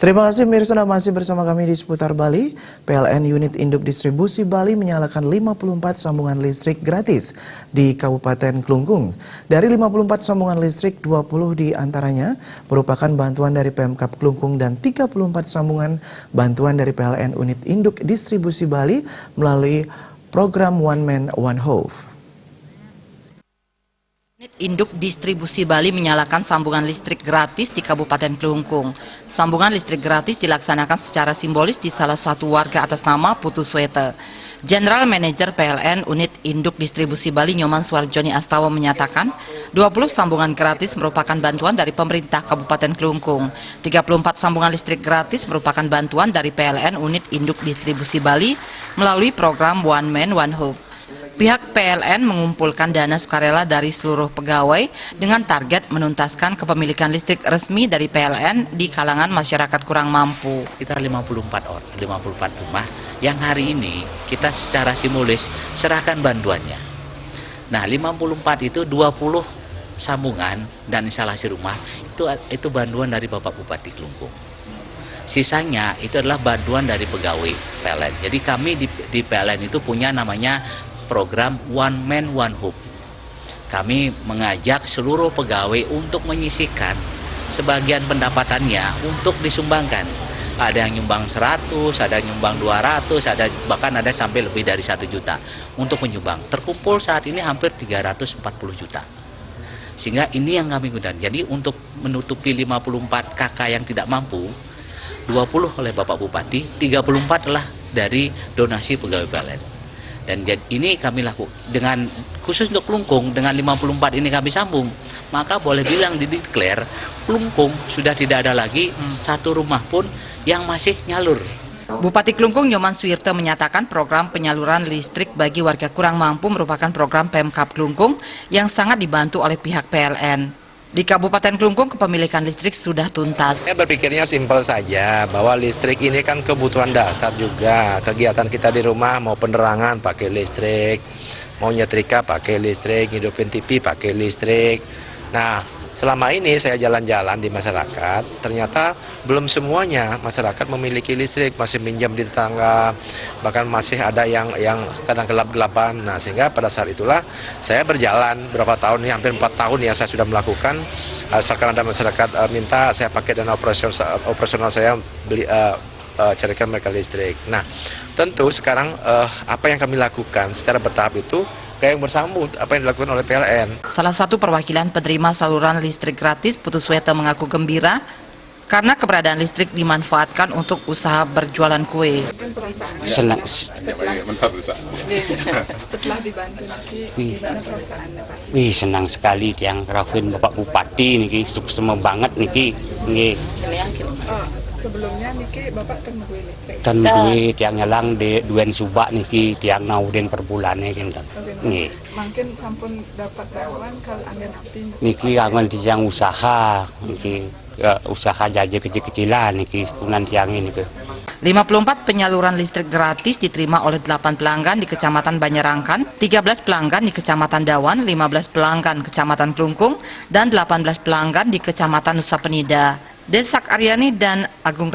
Terima kasih Mirsa, masih bersama kami di Seputar Bali. PLN Unit Induk Distribusi Bali menyalakan 54 sambungan listrik gratis di Kabupaten Klungkung. Dari 54 sambungan listrik, 20 diantaranya merupakan bantuan dari Pemkab Klungkung dan 34 sambungan bantuan dari PLN Unit Induk Distribusi Bali melalui program One Man One Hope. Unit Induk Distribusi Bali menyalakan sambungan listrik gratis di Kabupaten Klungkung. Sambungan listrik gratis dilaksanakan secara simbolis di salah satu warga atas nama Putu Swete. General Manager PLN Unit Induk Distribusi Bali Nyoman Suarjoni Astawa menyatakan 20 sambungan gratis merupakan bantuan dari pemerintah Kabupaten Klungkung. 34 sambungan listrik gratis merupakan bantuan dari PLN Unit Induk Distribusi Bali melalui program One Man One Hope. Pihak PLN mengumpulkan dana sukarela dari seluruh pegawai dengan target menuntaskan kepemilikan listrik resmi dari PLN di kalangan masyarakat kurang mampu. Kita 54 rumah yang hari ini kita secara simbolis serahkan bantuannya. Nah, 54 itu 20 sambungan dan instalasi rumah itu bantuan dari Bapak Bupati Klungkung. Sisanya itu adalah bantuan dari pegawai PLN. Jadi kami di PLN itu punya namanya program One Man One Hope. Kami mengajak seluruh pegawai untuk menyisihkan sebagian pendapatannya untuk disumbangkan. Ada yang nyumbang 100, ada yang nyumbang 200, bahkan ada sampai lebih dari 1 juta untuk menyumbang. Terkumpul saat ini hampir 340 juta. Sehingga ini yang kami gunakan. Jadi untuk menutupi 54 KK yang tidak mampu, 20 oleh Bapak Bupati, 34 adalah dari donasi pegawai PLN. Dan ini kami lakukan dengan khusus untuk Klungkung, dengan 54 ini kami sambung, maka boleh bilang dideklar Klungkung sudah tidak ada lagi satu rumah pun yang masih nyalur. Bupati Klungkung Nyoman Suirte menyatakan program penyaluran listrik bagi warga kurang mampu merupakan program Pemkab Klungkung yang sangat dibantu oleh pihak PLN. Di Kabupaten Klungkung kepemilikan listrik sudah tuntas. Saya berpikirnya simpel saja, bahwa listrik ini kan kebutuhan dasar juga. Kegiatan kita di rumah mau penerangan pakai listrik, mau nyetrika pakai listrik, hidupin TV pakai listrik. Nah, selama ini saya jalan-jalan di masyarakat, ternyata belum semuanya masyarakat memiliki listrik, masih minjam di tetangga, bahkan masih ada yang kadang gelap-gelapan. Nah, sehingga pada saat itulah saya berjalan berapa tahun ini, hampir 4 tahun ya saya sudah melakukan. Sekarang ada masyarakat minta saya pakai dana operasional saya beli carikan mereka listrik. Nah, tentu sekarang apa yang kami lakukan secara bertahap itu kayak yang bersambut apa yang dilakukan oleh PLN. Salah satu perwakilan penerima saluran listrik gratis, Putu Swete, mengaku gembira karena keberadaan listrik dimanfaatkan untuk usaha berjualan kue. Senang. Setelah dibantu nanti, gimana perasaannya, Pak? Senang sekali yang rakuin Bapak Bupati niki, sukses banget niki. Sebelumnya niki Bapak temui listrik. Dan duit yang nyelang di duen subak niki tiang nauden per bulannya kan. Mungkin sampun dapat bantuan kalau angin api. Niki angin tiang usaha niki usaha jaja kecil-kecilan niki punan tiang ini ke. 54 penyaluran listrik gratis diterima oleh 8 pelanggan di Kecamatan Banyerangkan, 13 pelanggan di Kecamatan Dawan, 15 pelanggan Kecamatan Klungkung, dan 18 pelanggan di Kecamatan Nusa Penida. Desak Aryani dan Agung